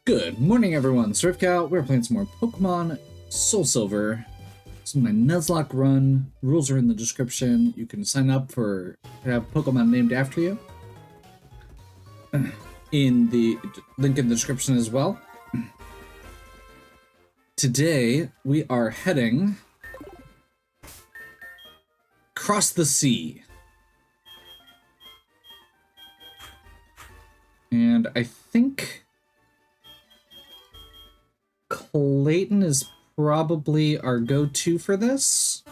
Good morning, everyone. SurfCow. We're playing some more Pokemon SoulSilver. This is my Nuzlocke run. Rules are in the description. You can sign up to have Pokemon named after you in the link in the description as well. Today, we are heading across the sea. And I think Clayton is probably our go-to for this.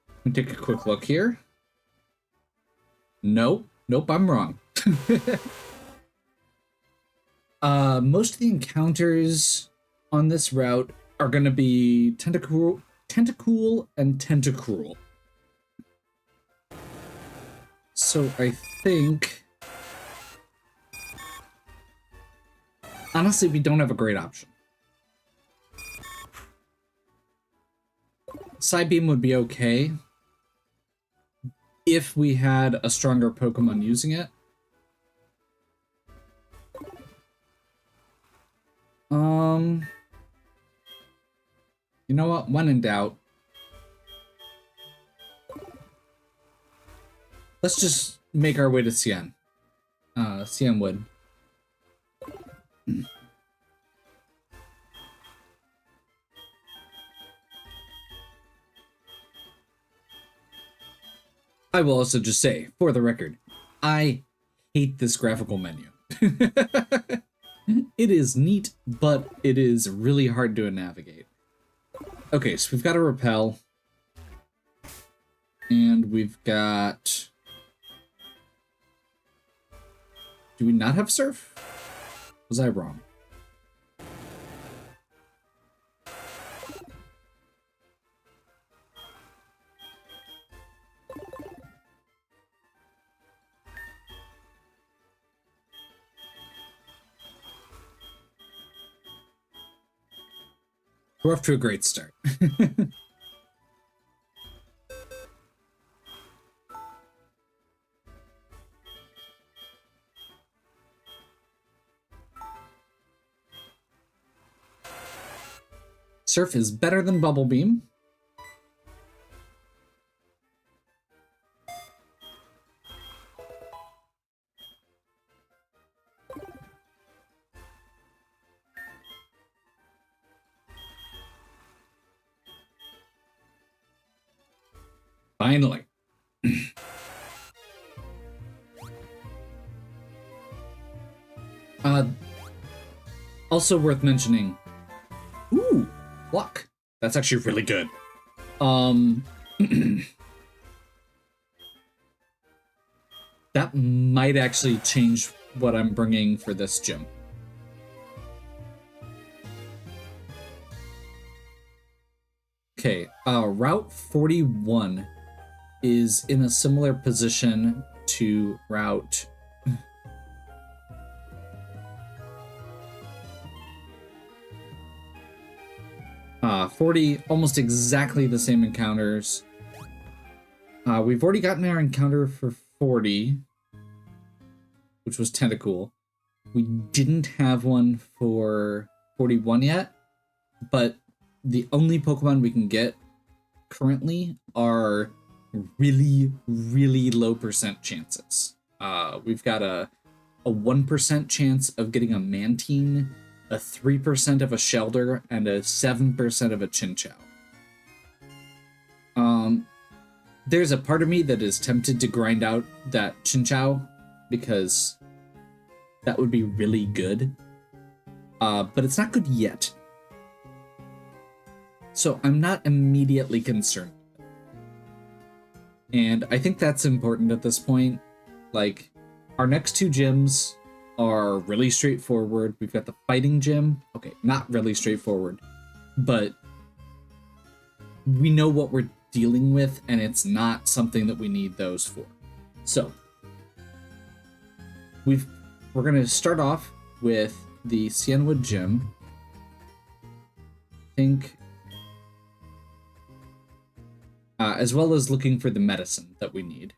Let me take a quick look here. Nope, I'm wrong. Most of the encounters on this route are going to be Tentacool and Tentacruel. So I think, honestly, we don't have a great option. Psybeam would be okay if we had a stronger Pokemon using it. You know what? When in doubt, let's just make our way to Cien. Cienwood. I will also just say, for the record, I hate this graphical menu. It is neat, but it is really hard to navigate. Okay, so we've got a Repel. And we've got... Do we not have Surf? Was I wrong? We're off to a great start. Surf is better than Bubble Beam. Finally. Also worth mentioning. Ooh, luck. That's actually really good. That might actually change what I'm bringing for this gym. Okay, Route 41 is in a similar position to Route 40, almost exactly the same encounters. We've already gotten our encounter for 40, which was Tentacool. We didn't have one for 41 yet, but the only Pokemon we can get currently are really, really low percent chances. We've got a 1% chance of getting a Mantine, a 3% of a Shelder, and a 7% of a Chinchou. There's a part of me that is tempted to grind out that Chinchou because that would be really good. But it's not good yet. So I'm not immediately concerned. And I think that's important at this point. Like, our next two gyms are really straightforward. We've got the fighting gym. Okay, not really straightforward, but we know what we're dealing with, and it's not something that we need those for. So we're going to start off with the Cienwood gym. I think as well as looking for the medicine that we need.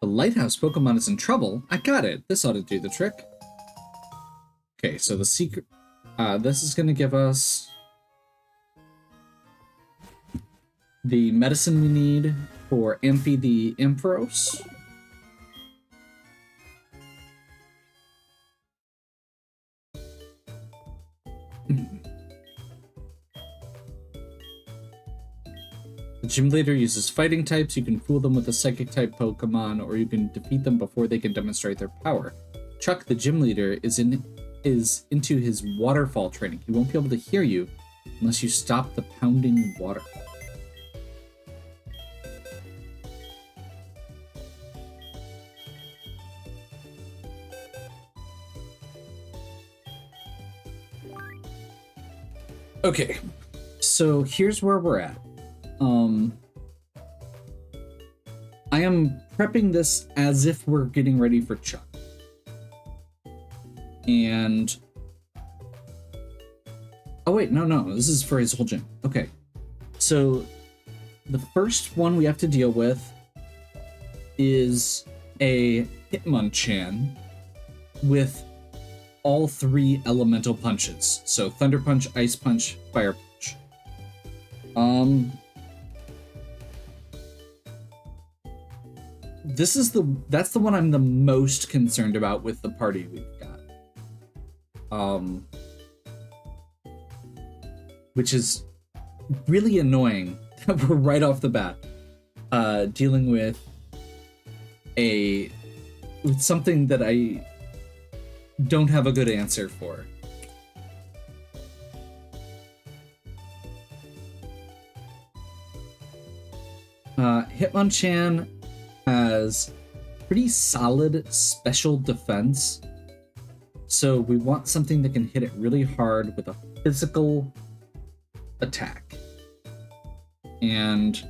The lighthouse Pokemon is in trouble. I got it. This ought to do the trick. Okay, so the secret... this is going to give us the medicine we need for Amphi the Ampharos. The gym leader uses fighting types. You can fool them with a psychic type Pokemon, or you can defeat them before they can demonstrate their power. Chuck, the gym leader, is into his waterfall training. He won't be able to hear you unless you stop the pounding water. Okay, so here's where we're at. I am prepping this as if we're getting ready for Chuck. And... oh wait, no, this is for his whole gym. Okay, so the first one we have to deal with is a Hitmonchan with all 3 elemental punches. So Thunder Punch, Ice Punch, Fire Punch. That's the one I'm the most concerned about with the party we've got. Which is really annoying that we're right off the bat dealing with something that I don't have a good answer for. Hitmonchan has pretty solid special defense, so we want something that can hit it really hard with a physical attack. And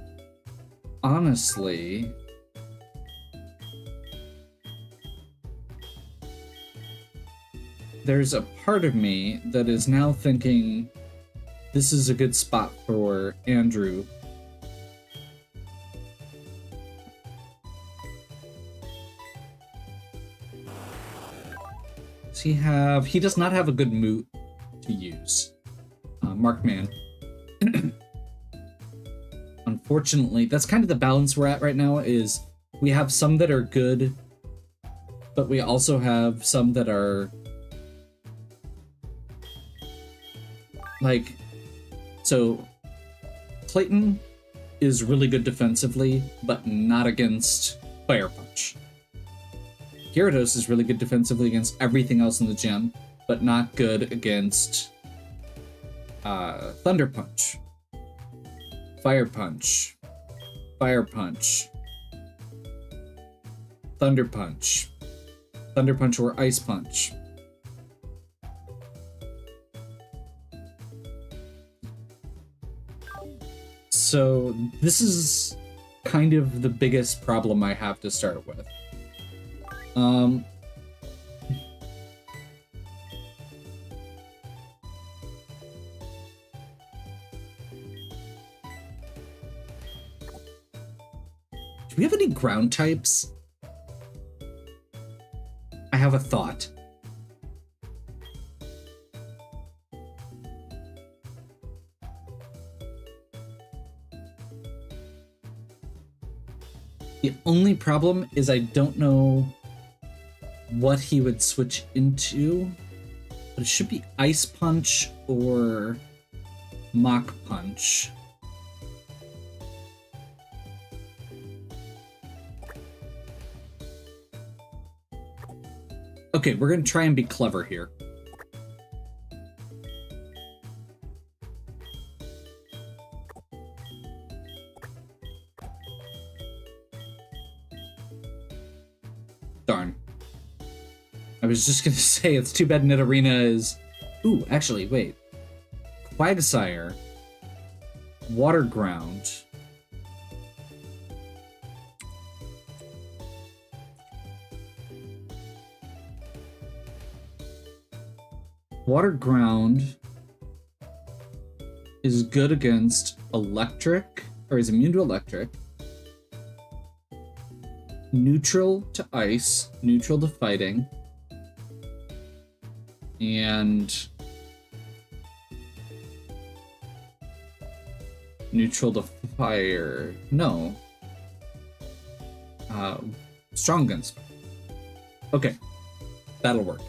honestly, there's a part of me that is now thinking this is a good spot for Andrew. He does not have a good moot to use. Markman. Unfortunately, that's kind of the balance we're at right now, is we have some that are good, but we also have some that are like, so Clayton is really good defensively, but not against Fire Punch. Gyarados is really good defensively against everything else in the gym, but not good against Thunder Punch, Fire Punch, Fire Punch, Thunder Punch, Thunder Punch or Ice Punch. So this is kind of the biggest problem I have to start with. Do we have any ground types? I have a thought. The only problem is I don't know what he would switch into, but it should be Ice Punch or Mach Punch. Okay, we're gonna try and be clever here. Darn. I was just gonna say, it's too bad Nidorina is... Ooh, actually, wait. Quagsire. Water Ground. Water Ground is good against electric, or is immune to electric. neutral to ice, neutral to fighting, and neutral to fire. No. Strong guns. Okay, that'll work.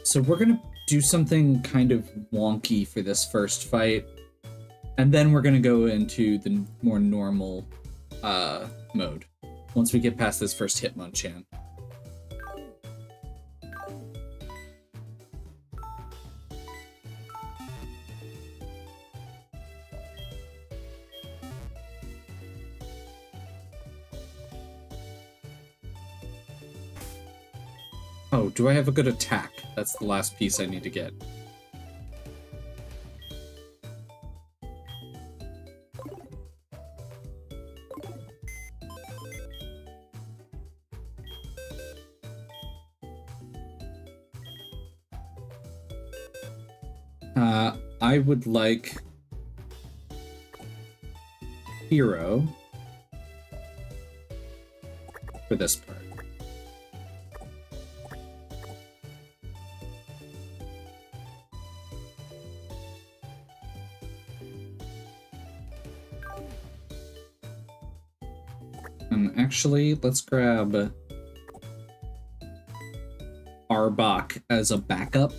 So we're gonna do something kind of wonky for this first fight, and then we're gonna go into the more normal mode once we get past this first Hitmonchan. Oh, do I have a good attack? That's the last piece I need to get. I would like Hero for this part. Actually, let's grab Arbok as a backup.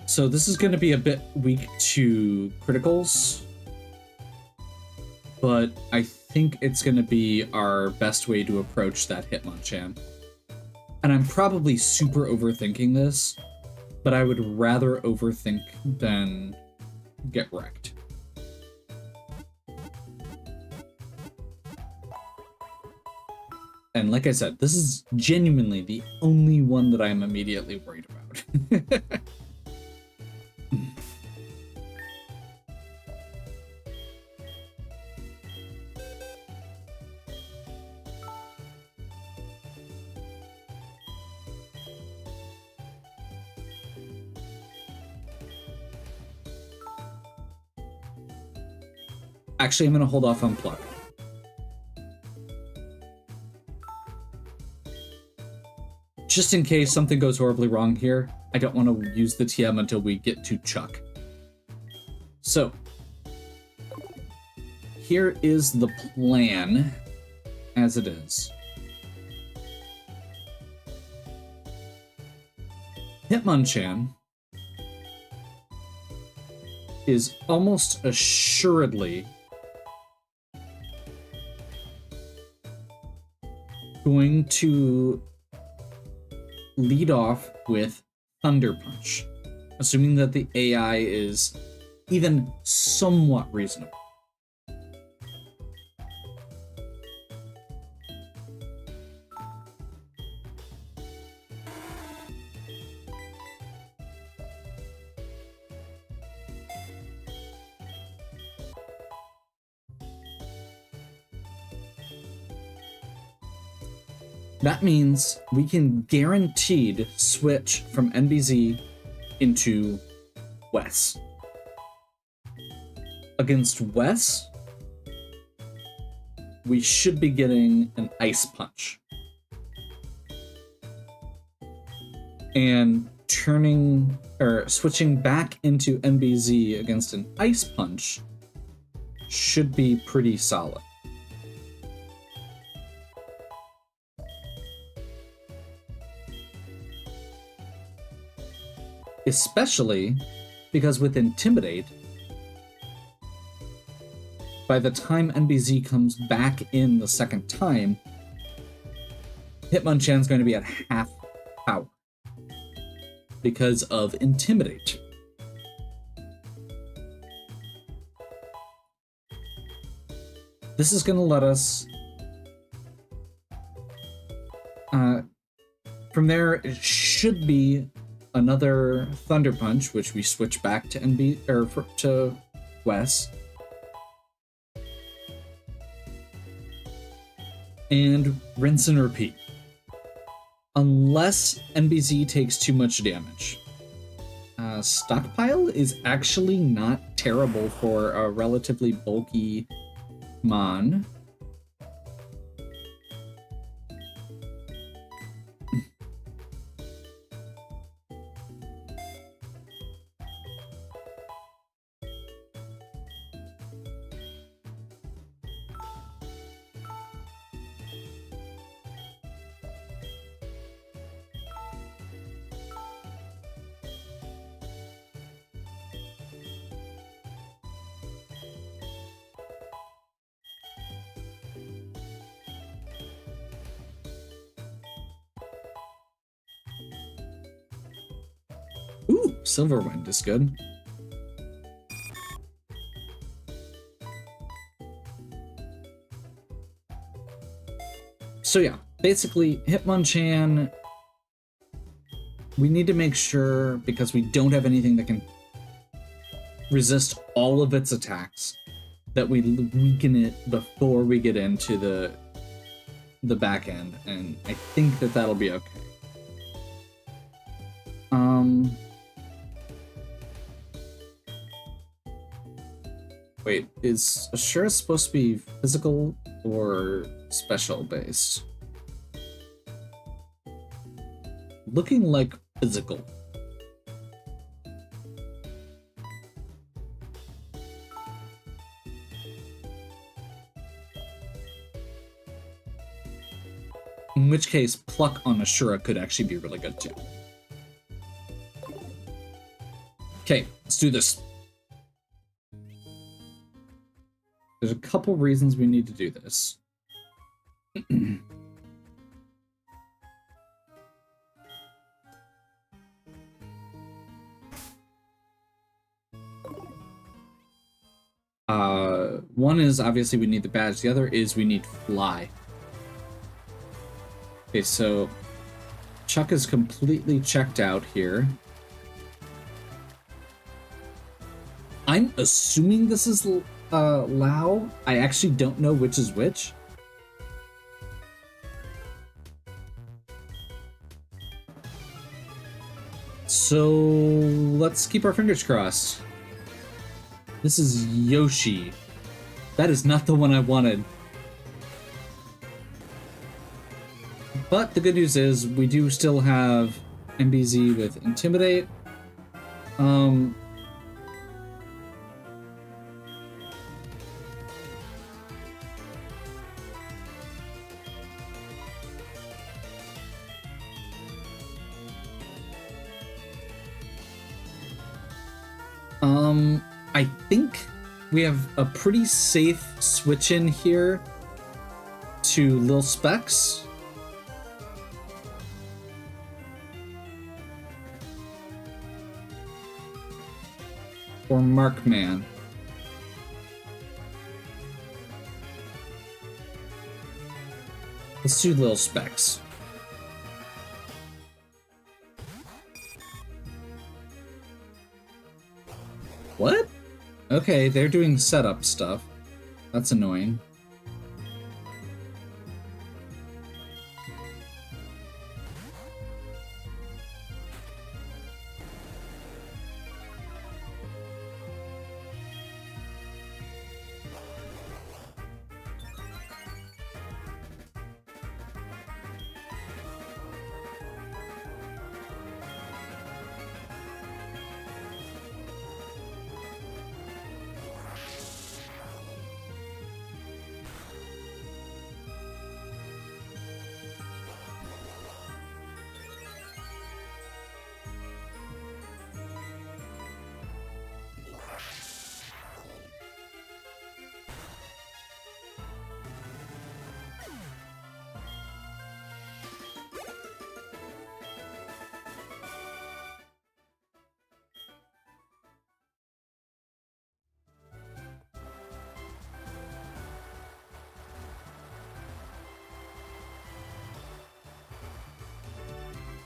So this is going to be a bit weak to criticals, but I think it's going to be our best way to approach that Hitmonchan. And I'm probably super overthinking this, but I would rather overthink than get wrecked. And like I said, this is genuinely the only one that I'm immediately worried about. Actually, I'm going to hold off on Pluck. Just in case something goes horribly wrong here, I don't want to use the TM until we get to Chuck. So, here is the plan as it is. Hitmonchan is almost assuredly going to lead off with Thunder Punch, assuming that the AI is even somewhat reasonable. That means we can guaranteed switch from NBZ into Wes. Against Wes, we should be getting an Ice Punch. And switching back into NBZ against an Ice Punch should be pretty solid. Especially because with Intimidate, by the time NBZ comes back in the second time, Hitmonchan's going to be at half power because of Intimidate. This is going to let us... from there, it should be another Thunder Punch, which we switch back to to Wes. and rinse and repeat. Unless NBZ takes too much damage. Stockpile is actually not terrible for a relatively bulky Mon. Ooh, Silverwind is good. So yeah, basically Hitmonchan, we need to make sure, because we don't have anything that can resist all of its attacks, that we weaken it before we get into the back end, and I think that that'll be okay. Wait, is Ashura supposed to be physical or special based? Looking like physical. In which case, Pluck on Ashura could actually be really good too. Okay, let's do this. There's a couple reasons we need to do this. One is obviously we need the badge. The other is we need Fly. Okay, so Chuck is completely checked out here. I'm assuming this is Lao. I actually don't know which is which. So let's keep our fingers crossed. This is Yoshi. That is not the one I wanted. But the good news is we do still have MBZ with Intimidate. I think we have a pretty safe switch in here to Lil Specs. Or Markman. Let's do Lil Specs. What? Okay, they're doing setup stuff. That's annoying.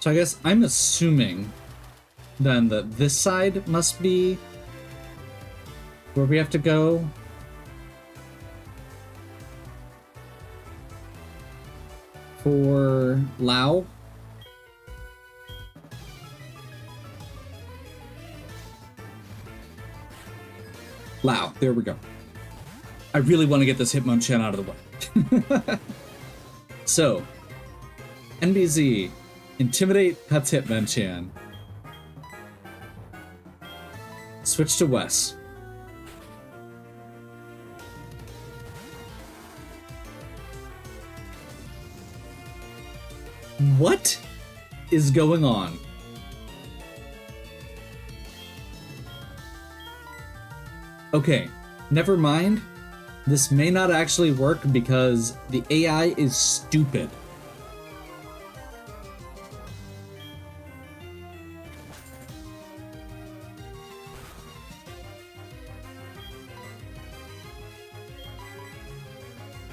So I guess I'm assuming then that this side must be where we have to go. for Lao. Lao, there we go. I really want to get this Hitmonchan out of the way. So, NBZ, Intimidate cuts Hitmonchan. Switch to Wes. What is going on? Okay, never mind. This may not actually work because the AI is stupid.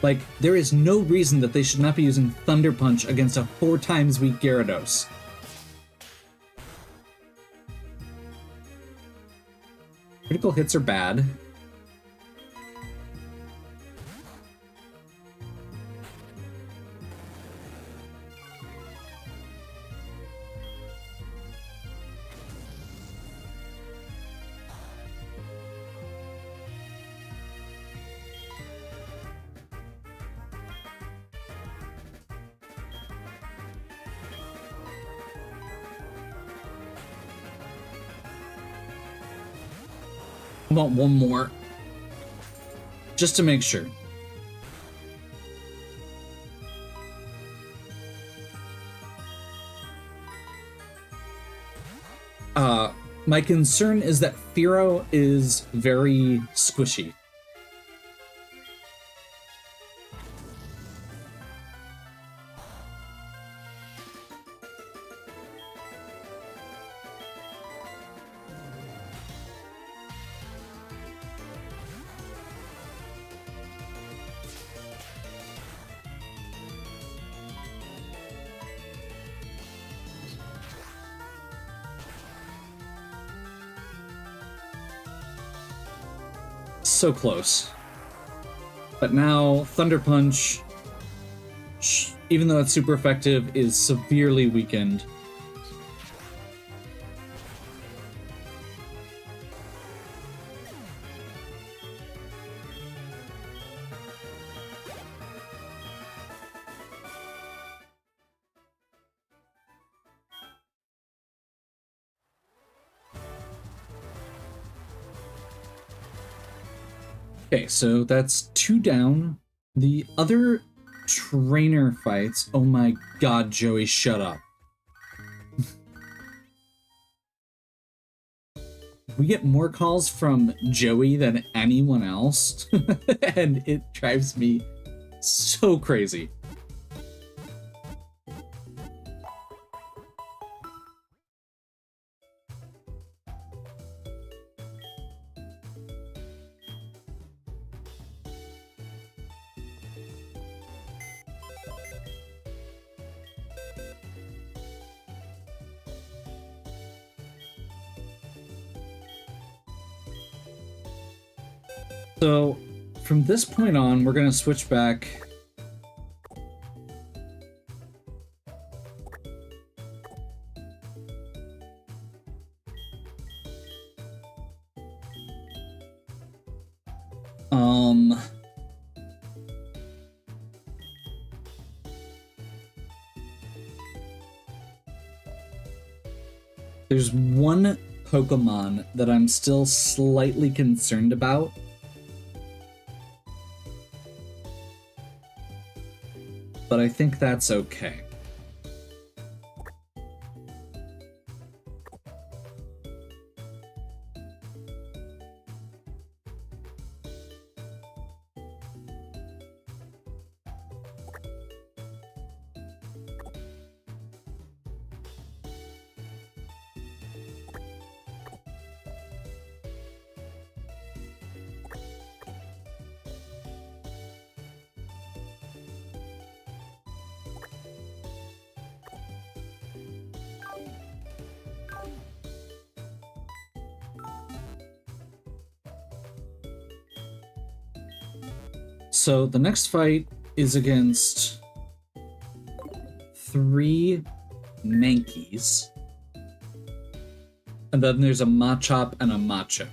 Like, there is no reason that they should not be using Thunder Punch against a 4 times weak Gyarados. Critical hits are bad. I want one more. Just to make sure. My concern is that Firo is very squishy. So close. But now Thunder Punch, even though it's super effective, is severely weakened. Okay, so that's 2 down. The other trainer fights. Oh my god, Joey, shut up. We get more calls from Joey than anyone else, and it drives me so crazy. So, from this point on, we're going to switch back. There's one Pokemon that I'm still slightly concerned about. But I think that's okay. So the next fight is against 3 Mankeys. And then there's a Machop and a Machop.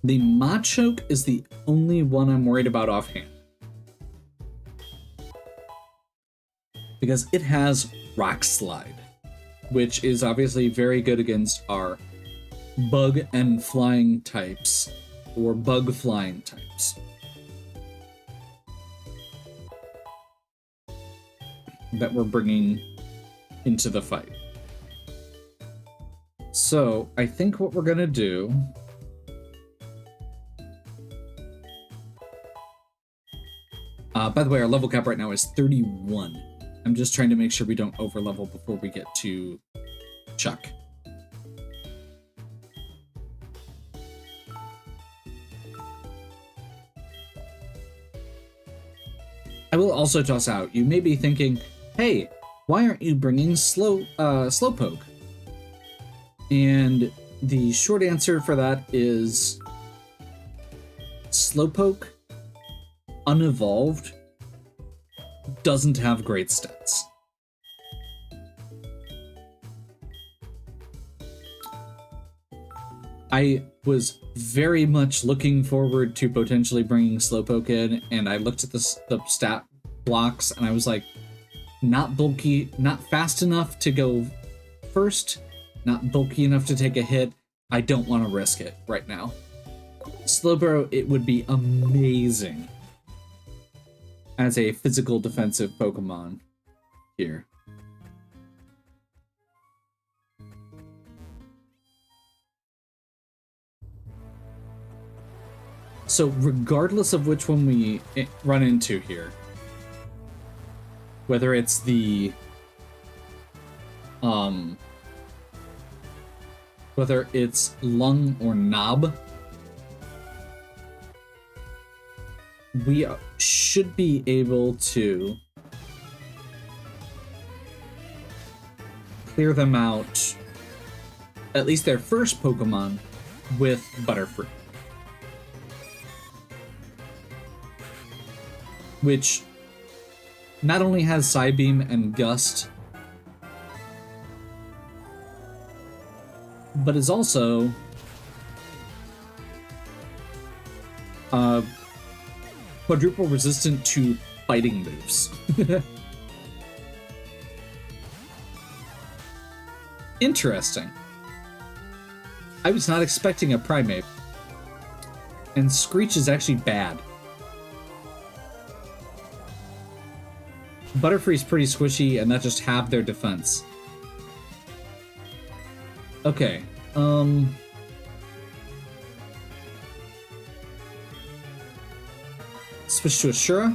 The Machoke is the only one I'm worried about offhand. Because it has Rock Slide, which is obviously very good against our bug and flying types, or bug flying types. That we're bringing into the fight. So, I think what we're gonna do... by the way, our level cap right now is 31. I'm just trying to make sure we don't overlevel before we get to Chuck. I will also toss out, you may be thinking, hey, why aren't you bringing Slowpoke? And the short answer for that is Slowpoke, unevolved, doesn't have great stats. I was very much looking forward to potentially bringing Slowpoke in, and I looked at the stat blocks, and I was like, not bulky, not fast enough to go first, not bulky enough to take a hit. I don't want to risk it right now. Slowbro, it would be amazing as a physical defensive Pokemon here. So regardless of which one we run into here, whether it's the whether it's Lung or Knob, we should be able to clear them out, at least their first Pokemon, with Butterfree. Which not only has Psybeam and Gust, but is also quadruple resistant to fighting moves. Interesting. I was not expecting a Primeape. And Screech is actually bad. Butterfree's pretty squishy, and that just halved their defense. Okay, switch to Ashura.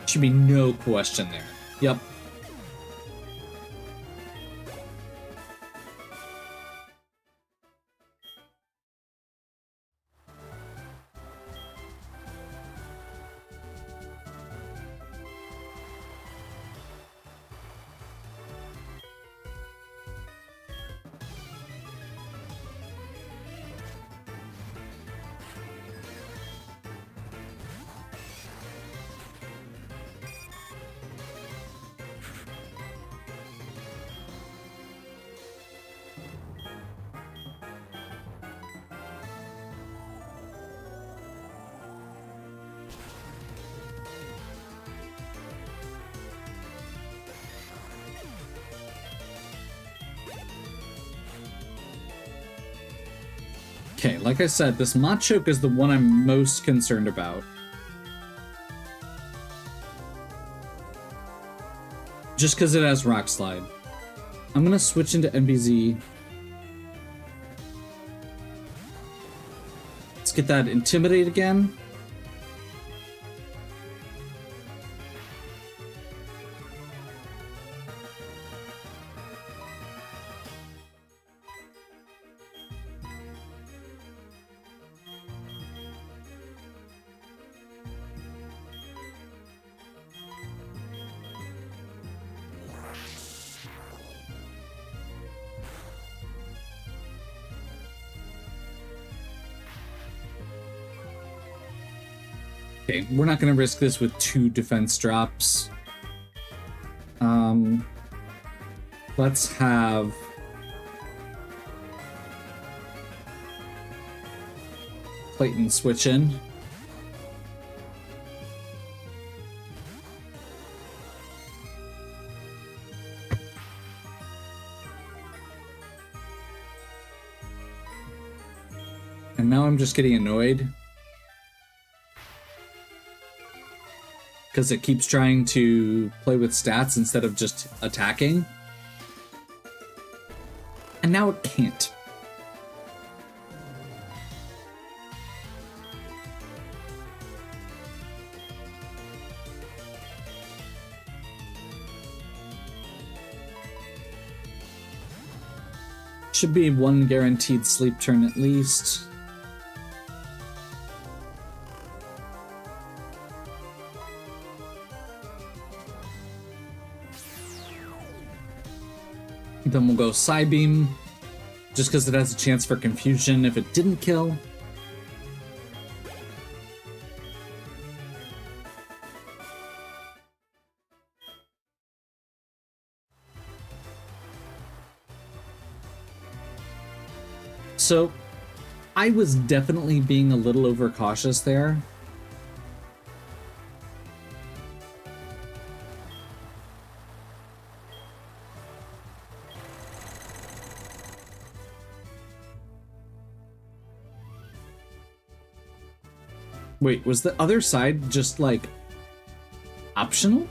Should be no question there. Yep. Okay, like I said, this Machoke is the one I'm most concerned about. Just because it has Rock Slide. I'm gonna switch into MBZ. Let's get that Intimidate again. Okay, we're not going to risk this with 2 defense drops. Let's have... Clayton switch in. And now I'm just getting annoyed. Because it keeps trying to play with stats instead of just attacking. And now it can't. Should be 1 guaranteed sleep turn at least. Then we'll go Psybeam, just because it has a chance for confusion if it didn't kill. So, I was definitely being a little overcautious there. Wait, was the other side just, like, optional?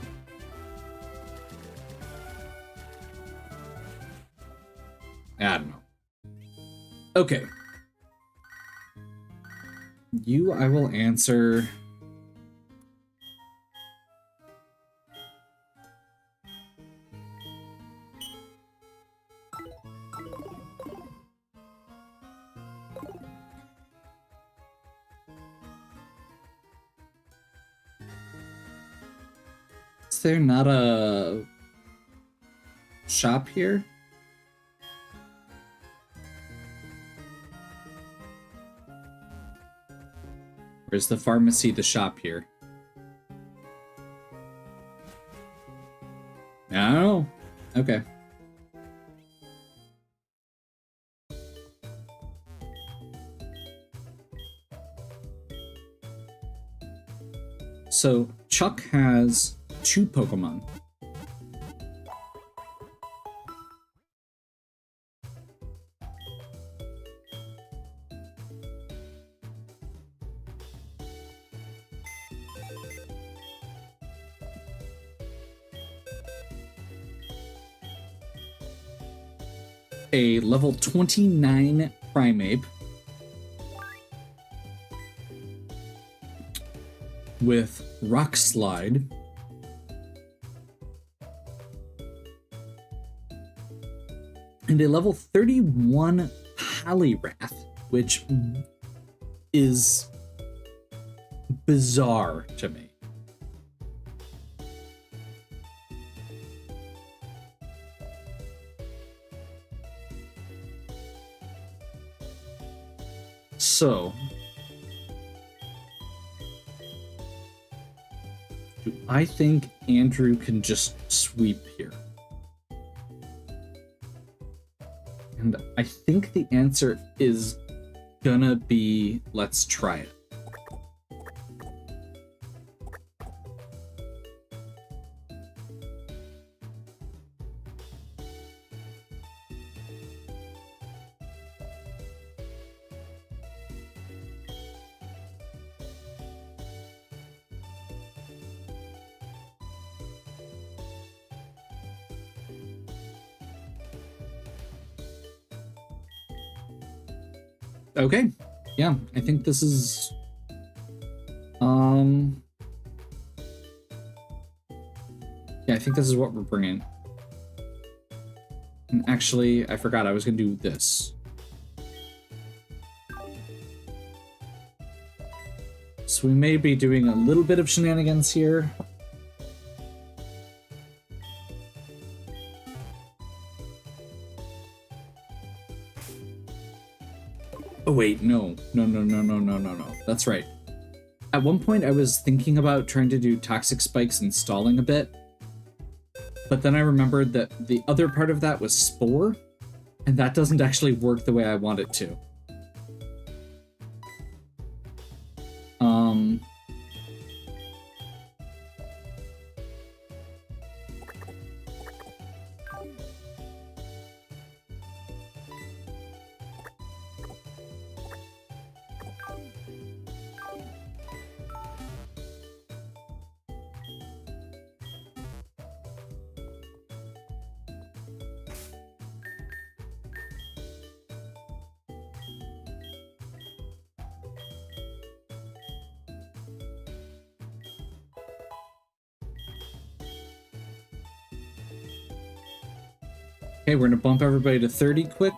I don't know. Okay. You, I will answer... Is there not a shop here? Or is the pharmacy the shop here? No. Okay. So Chuck has 2 Pokemon. A level 29 Primeape with Rock Slide, and a level 31 Poliwrath, which is bizarre to me. So, do I think Andrew can just sweep here? And I think the answer is gonna be, let's try it. Okay. Yeah, I think this is... Yeah, I think this is what we're bringing. And actually, I forgot I was going to do this. So we may be doing a little bit of shenanigans here. Oh wait, no. That's right. At one point I was thinking about trying to do toxic spikes and stalling a bit. But then I remembered that the other part of that was spore, and that doesn't actually work the way I want it to. Okay, we're gonna bump everybody to 30 quick.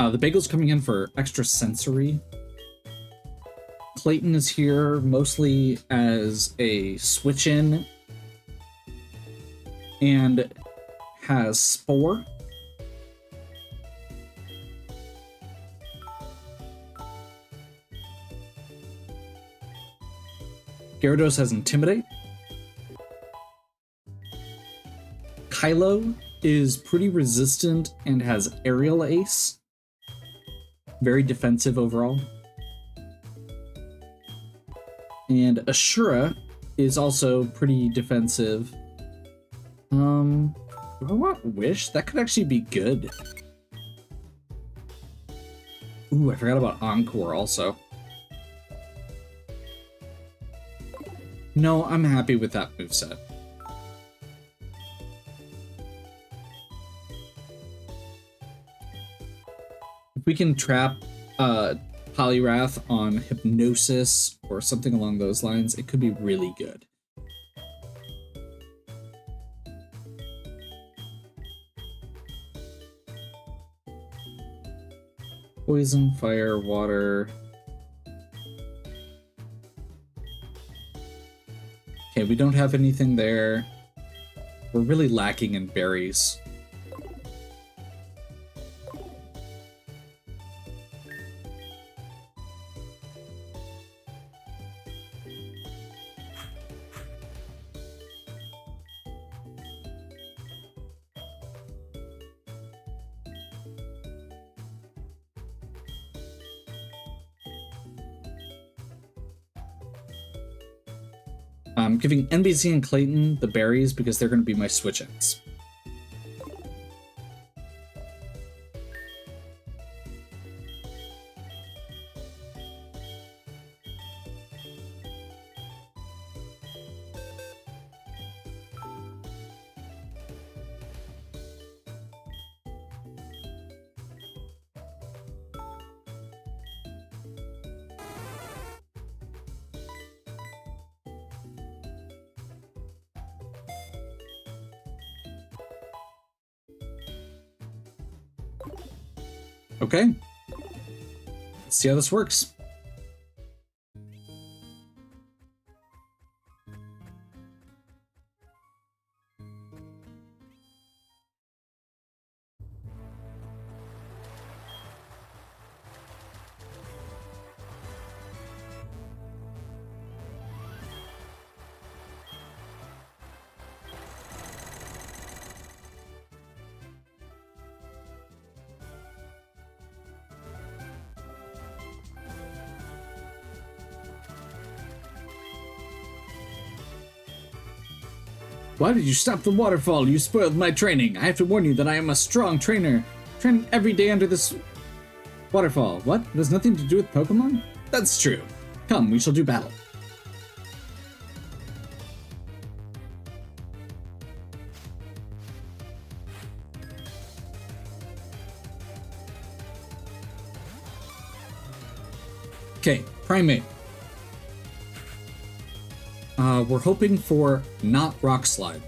The Bagel's coming in for extra sensory. Clayton is here mostly as a switch-in and has Spore. Gyarados has Intimidate. Kylo is pretty resistant and has Aerial Ace. Very defensive overall. And Ashura is also pretty defensive. Do I want Wish? That could actually be good. Ooh, I forgot about Encore also. No, I'm happy with that moveset. If we can trap Poliwrath on Hypnosis or something along those lines, it could be really good. Poison, fire, water. Okay, we don't have anything there. We're really lacking in berries. I'm giving NBC and Clayton the berries because they're going to be my switch-ins. Okay. Let's see how this works. Why did you stop the waterfall? You spoiled my training. I have to warn you that I am a strong trainer. Training every day under this waterfall. What? It has nothing to do with Pokemon? That's true. Come, we shall do battle. Okay, Primate. We're hoping for not Rock Slide.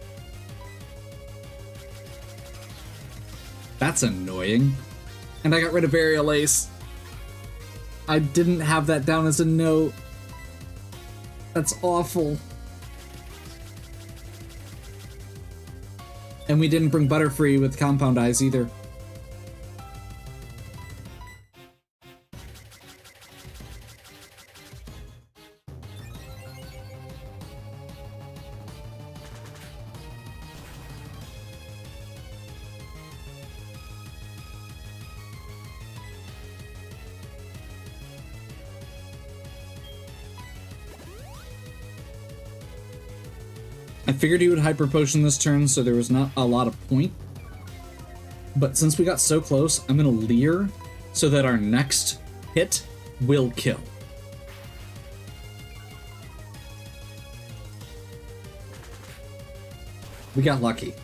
That's annoying. And I got rid of Aerial Ace. I didn't have that down as a note. That's awful. And we didn't bring Butterfree with Compound Eyes either. I figured he would Hyper Potion this turn, so there was not a lot of point. But since we got so close, I'm gonna Leer so that our next hit will kill. We got lucky.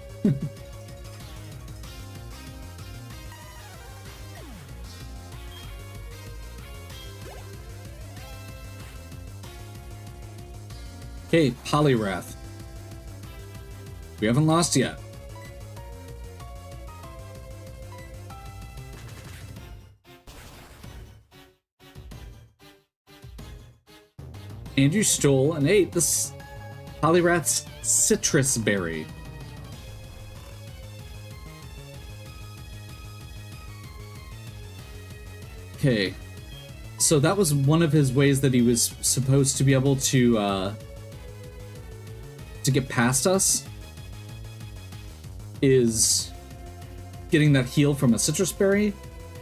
Okay, Poliwrath. We haven't lost yet. And you stole and ate this Poliwrath's Citrus Berry. Okay. So that was one of his ways that he was supposed to be able to get past us. Is getting that heal from a Citrus Berry.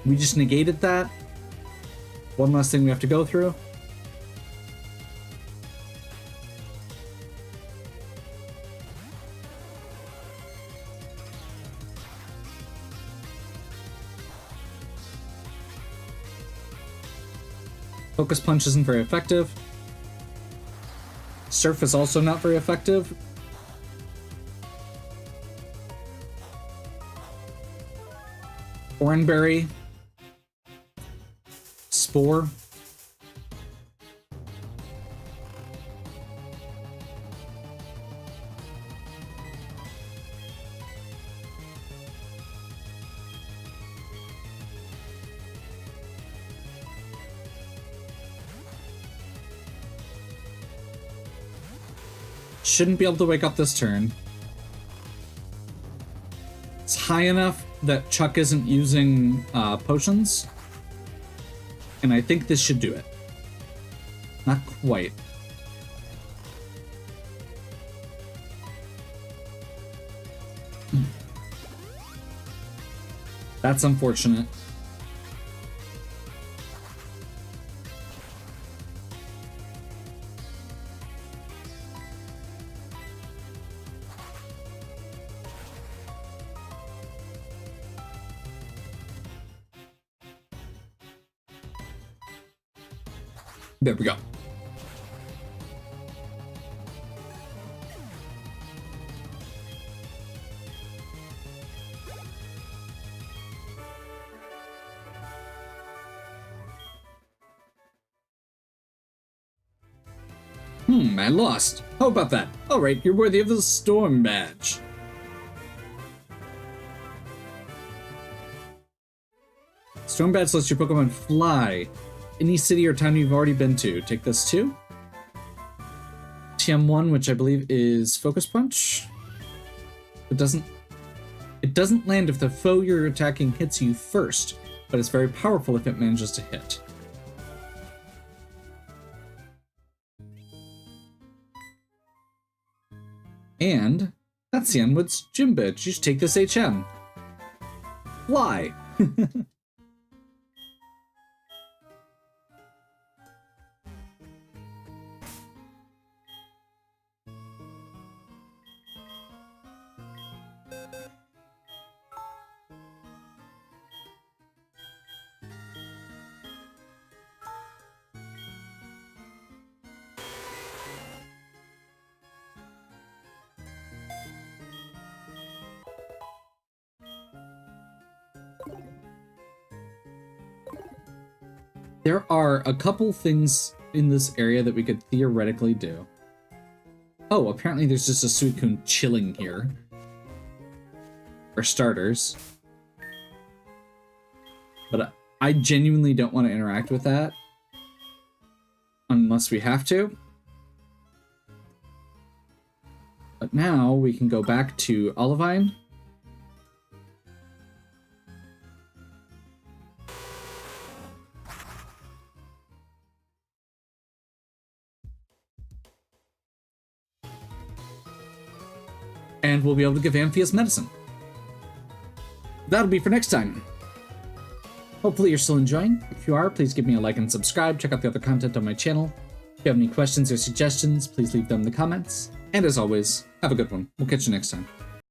We just negated that. One last thing we have to go through. Focus Punch isn't very effective. Surf is also not very effective. Oranberry, Spore, shouldn't be able to wake up this turn. It's high enough that Chuck isn't using potions. And I think this should do it. Not quite. That's unfortunate. There we go. I lost. How about that? Alright, you're worthy of the Storm Badge. Storm Badge lets your Pokemon fly. Any city or town you've already been to. Take this too. TM1, which I believe is Focus Punch. It doesn't land if the foe you're attacking hits you first, but it's very powerful if it manages to hit. And that's Yanwood's Gym Badge. You should take this HM. Fly! There are a couple things in this area that we could theoretically do. Oh, apparently there's just a Suicune chilling here. For starters. But I genuinely don't want to interact with that. Unless we have to. But now we can go back to Olivine. And we'll be able to give Amphius medicine. That'll be for next time. Hopefully you're still enjoying. If you are, please give me a like and subscribe. Check out the other content on my channel. If you have any questions or suggestions, please leave them in the comments. And as always, have a good one. We'll catch you next time.